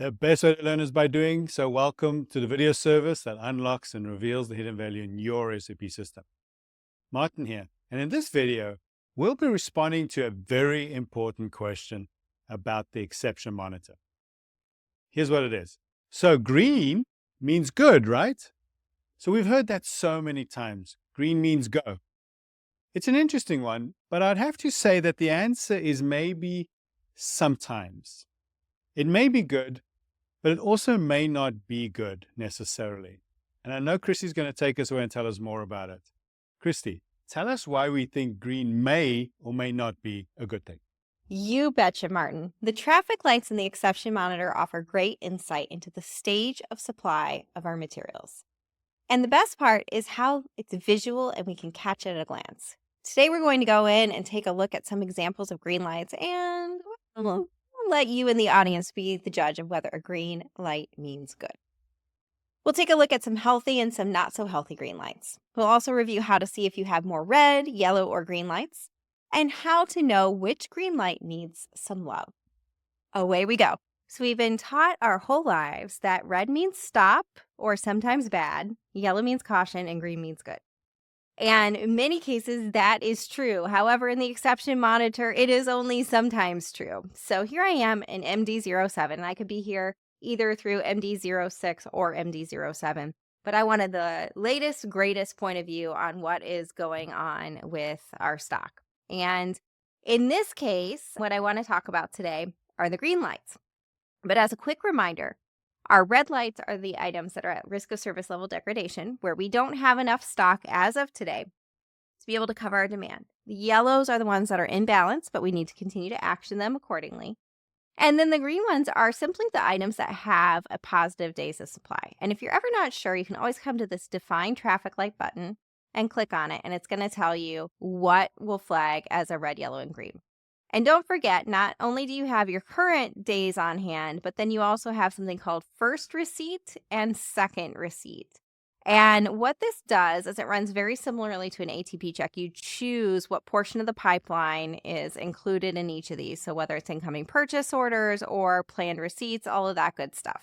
The best way to learn is by doing. So welcome to the video service that unlocks and reveals the hidden value in your SAP system. Martin here. And in this video, we'll be responding to a very important question about the exception monitor. Here's what it is. So green means good, right? So we've heard that so many times. Green means go. It's an interesting one, but I'd have to say that the answer is maybe sometimes. It may be good, but it also may not be good necessarily. And I know Christy's going to take us away and tell us more about it. Christy, tell us why we think green may or may not be a good thing. You betcha, Martin. The traffic lights in the exception monitor offer great insight into the stage of supply of our materials. And the best part is how it's visual and we can catch it at a glance. Today we're going to go in and take a look at some examples of green lights, and we'll let you in the audience be the judge of whether a green light means good. We'll take a look at some healthy and some not so healthy green lights. We'll also review how to see if you have more red, yellow, or green lights, and how to know which green light needs some love. Away we go. So we've been taught our whole lives that red means stop or sometimes bad, yellow means caution, and green means good. And in many cases, that is true. However, in the exception monitor, it is only sometimes true. So here I am in MD07, and I could be here either through MD06 or MD07. But I wanted the latest, greatest point of view on what is going on with our stock. And in this case, what I want to talk about today are the green lights. But as a quick reminder, our red lights are the items that are at risk of service level degradation, where we don't have enough stock as of today to be able to cover our demand. The yellows are the ones that are in balance, but we need to continue to action them accordingly. And then the green ones are simply the items that have a positive days of supply. And if you're ever not sure, you can always come to this define traffic light button and click on it, and it's going to tell you what will flag as a red, yellow, and green. And don't forget, not only do you have your current days on hand, but then you also have something called first receipt and second receipt. And what this does is it runs very similarly to an ATP check. You choose what portion of the pipeline is included in each of these. So whether it's incoming purchase orders or planned receipts, all of that good stuff.